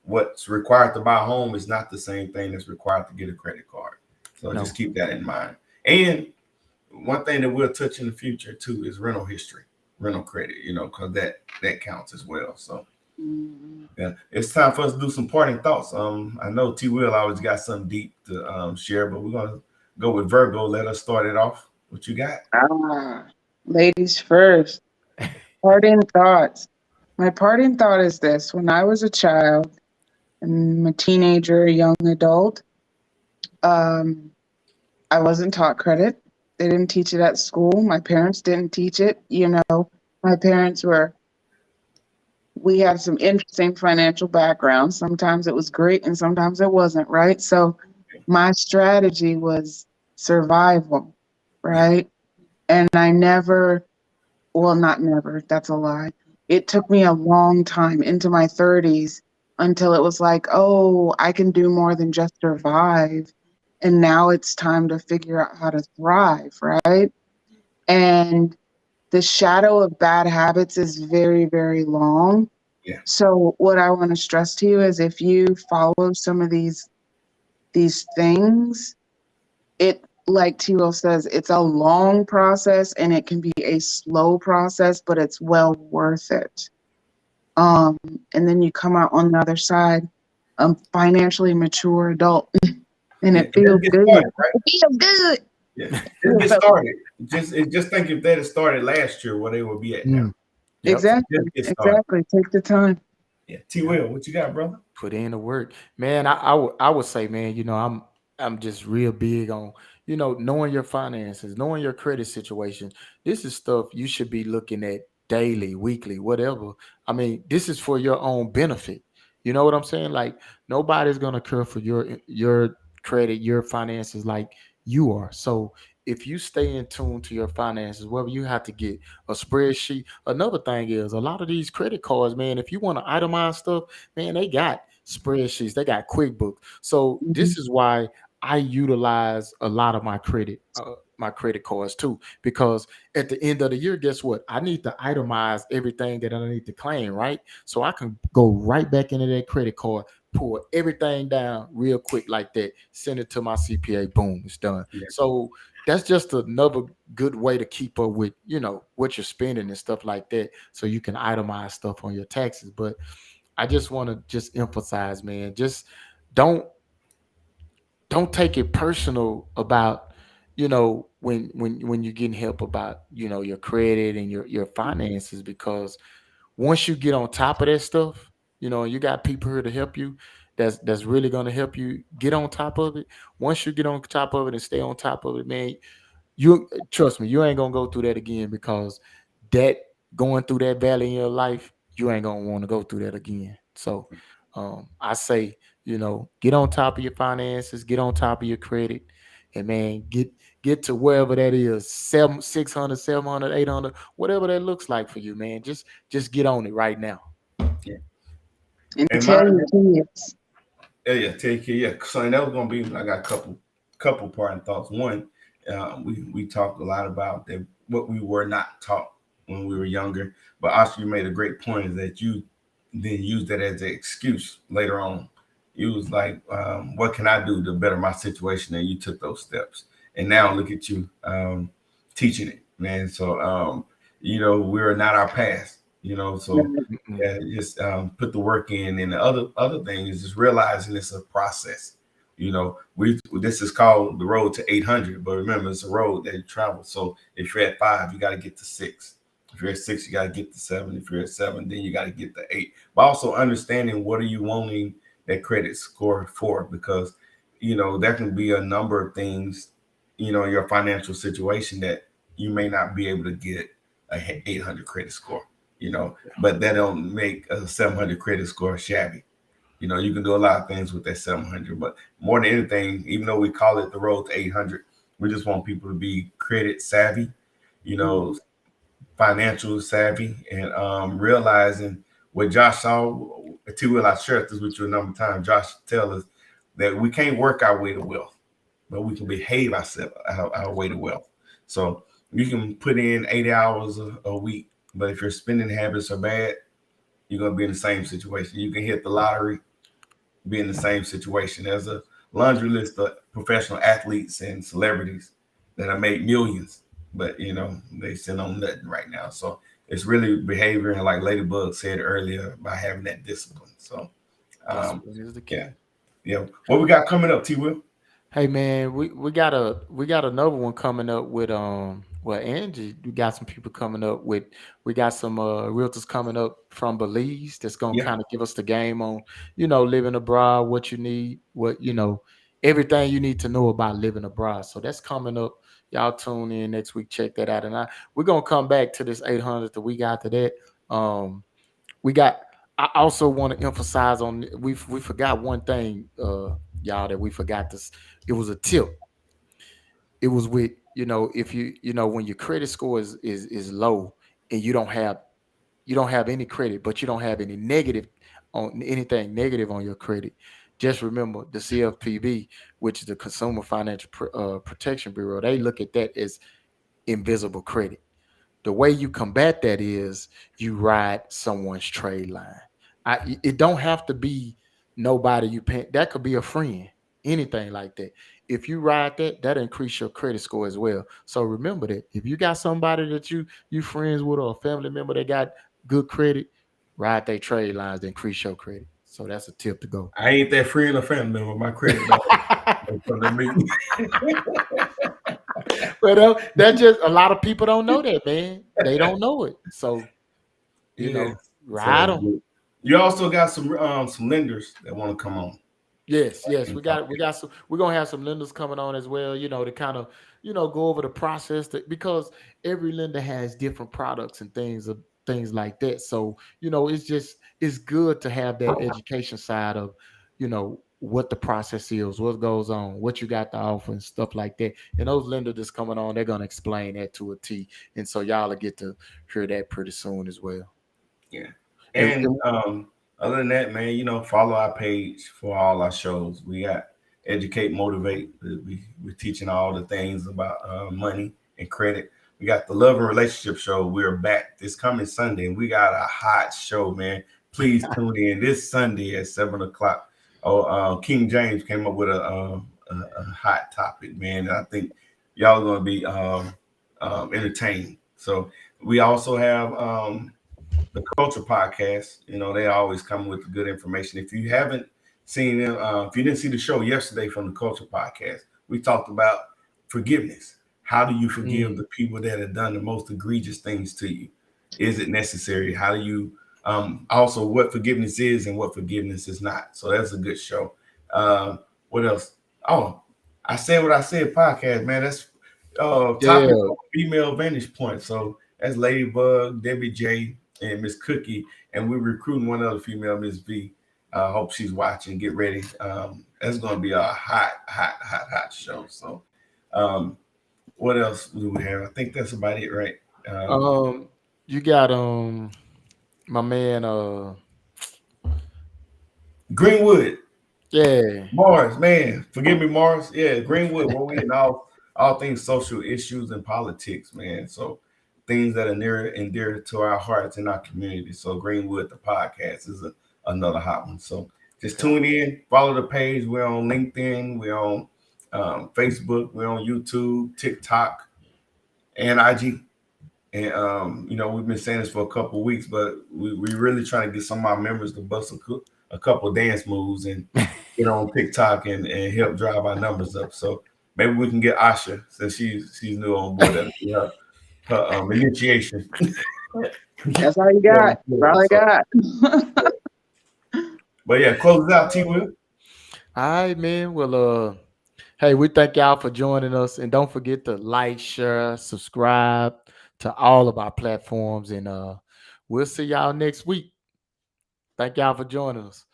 what's required to buy a home is not the same thing that's required to get a credit card. So just no, keep that in mind. And one thing that we'll touch in the future too is rental history, rental credit, because that counts as well. So Mhm. yeah, it's time for us to do some parting thoughts. I know T Will always got something deep to share, but we're gonna go with Virgo. Let us start it off. What you got? Ah, ladies first. Parting thoughts. My parting thought is this: when I was a child, and a teenager, a young adult, um, I wasn't taught credit. They didn't teach it at school. My parents didn't teach it. My parents were, we had some interesting financial backgrounds. Sometimes it was great and sometimes it wasn't, right? So my strategy was survival, Yeah, right? And I never, well, not never, that's a lie. It took me a long time into my 30s until it was like, oh, I can do more than just survive. And now it's time to figure out how to thrive, right? And the shadow of bad habits is very, very long. yeah, So what I want to stress to you is if you follow some of these things, it, like Tilo says, it's a long process and it can be a slow process, but it's well worth it. Um, and then you come out on the other side, financially mature adult, and yeah. it And feels let's get good. started, right? It feels good. Yeah, It just feels get so started. Just think if that had started last year, where they would be at now. mm, yep. So exactly, just get started. exactly. Take the time. Yeah, T Will, what you got, brother? Put in the work, man. I would say, man, I'm just real big on, knowing your finances, knowing your credit situation. This is stuff you should be looking at daily, weekly, whatever. I mean, this is for your own benefit. You know what I'm saying? Like, nobody's gonna care for your credit, your finances like you are. So if you stay in tune to your finances, whether you have to get a spreadsheet. Another thing is a lot of these credit cards, man, if you want to itemize stuff, man, they got spreadsheets, they got QuickBooks. So Mhm. this is why I utilize a lot of my credit cards too, because at the end of the year, guess what? I need to itemize everything that I need to claim, right? So I can go right back into that credit card, pull everything down real quick like that, send it to my CPA, boom, it's done. Yeah, So that's just another good way to keep up with, what you're spending and stuff like that, so you can itemize stuff on your taxes. But I just want to just emphasize, man, just don't don't take it personal about, when you're getting help about, your credit and your finances, because once you get on top of that stuff, you got people here to help you, that's really going to help you get on top of it. Once you get on top of it and stay on top of it, man, you trust me, you ain't gonna go through that again, because that going through that valley in your life, you ain't gonna want to go through that again. So I say, get on top of your finances, get on top of your credit, and man, get to wherever that is, 600, 700, 800, whatever that looks like for you, man. Just get on it right now. Yeah. And And tell mine, your kids. yeah, take care. Yeah. So and that was gonna be. I got a couple parting thoughts. One, we talked a lot about that what we were not taught when we were younger. But also, you made a great point is that you then use that as an excuse later on. You was like, "What can I do to better my situation?" And you took those steps, and now look at you teaching it, man. So, we're not our past. So Mm-mm. yeah, just put the work in. And the other thing is just realizing it's a process. We this is called the road to 800, but remember it's a road that you travel. So if you're at 5, you got to get to 6. If you're at 6, you got to get to 7. If you're at 7, then you got to get to 8. But also understanding what are you wanting that credit score for, because there can be a number of things in your financial situation that you may not be able to get a 800 credit score. But that don't make a 700 credit score shabby. You can do a lot of things with that 700, but more than anything, even though we call it the road to 800, we just want people to be credit savvy, you know, financial savvy, and realizing what Josh saw. T. Will, I shared this with you a number of times. Josh tell us that we can't work our way to wealth, but we can behave ourselves our way to wealth. So you can put in 80 hours a week, but if your spending habits are bad, you're gonna be in the same situation. You can hit the lottery, be in the same situation. There's a laundry list of professional athletes and celebrities that have made millions, but they sit on nothing right now. So it's really behavior, and like Ladybug said earlier, by having that discipline. So um, Discipline is the yeah, key. yeah. What we got coming up, T. Will? Hey man, we got another one coming up with well, Angie, we got some people coming up with, we got some realtors coming up from Belize that's gonna Yeah, kind of give us the game on, living abroad, what you need, what everything you need to know about living abroad. So that's coming up. Y'all tune in next week, check that out. And we're gonna come back to this 800 the week after that. We got I also want to emphasize on, we forgot one thing, y'all, that we forgot this. It was a tip. It was with, if when your credit score is low, and you don't have any credit, but you don't have any negative on anything negative on your credit. Just remember the CFPB, which is the Consumer Financial Protection Bureau. They look at that as invisible credit. The way you combat that is you ride someone's trade line. It don't have to be nobody you pay. That could be a friend, anything like that. If you ride that increase your credit score as well. So remember that if you got somebody that you friends with, or a family member that got good credit, ride their trade lines to increase your credit. So that's a tip to go. I ain't that friend or family member. My credit don't come to me. Well, that just, a lot of people don't know that, man. They don't know it. So Yeah. ride So them. you also got some lenders that want to come on Yes, and we talk. got we got some. We're gonna have some lenders coming on as well. To kind of go over the process, because every lender has different products and things like that. So it's good to have that education side of what the process is, what goes on, what you got to offer, and stuff like that. And those lenders that's coming on, they're gonna explain that to a T. And so y'all will get to hear that pretty soon as well. Yeah. And, And and other than that, man, follow our page for all our shows. We got Educate, Motivate. We're teaching all the things about money and credit. We got the Love and Relationship Show. We're back this coming Sunday, and we got a hot show, man. Please tune in this Sunday at 7 o'clock. Oh, King James came up with a hot topic, man. And I think y'all gonna be entertained. So we also have the Culture Podcast. You know, they always come with good information. If you haven't seen them, if you didn't see the show yesterday from the Culture Podcast, we talked about forgiveness. How do you forgive the people that have done the most egregious things to you? Is it necessary? How do you also what forgiveness is and what forgiveness is not? So that's a good show. What else? Oh, I said what I said podcast, man. That's topic Yeah. female vantage point. So that's Ladybug, Debbie J, and Miss Cookie, and we're recruiting one other female, Miss V. Hope she's watching. Get ready. That's going to be a hot show. So, what else do we have? I think that's about it, right? You got my man Greenwood, yeah. Mars, man. Forgive me, Mars. Yeah, Greenwood. Where we in all things social issues and politics, man. So things that are near and dear to our hearts and our community. So Greenwood, the podcast, is another hot one. So just tune in, follow the page. We're on LinkedIn, we're on Facebook, we're on YouTube, TikTok, and IG. And we've been saying this for a couple of weeks, but we really trying to get some of our members to bust a couple of dance moves and get on TikTok and help drive our numbers up. So maybe we can get Asha, since she's new on board. That'll be her initiation. That's all you got. That's all I got. But yeah, close it out, T. Will. All right, man. Well, hey, we thank y'all for joining us, and don't forget to like, share, subscribe to all of our platforms, and we'll see y'all next week. Thank y'all for joining us.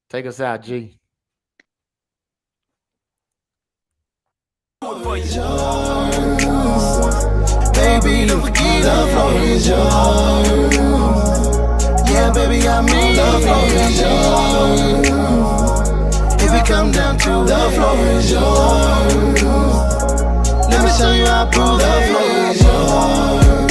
Take us out, G. Baby, the floor is yours. Yeah, baby, I mean the floor is yours. If it come down to the floor is yours, let me show you how I prove the floor is yours.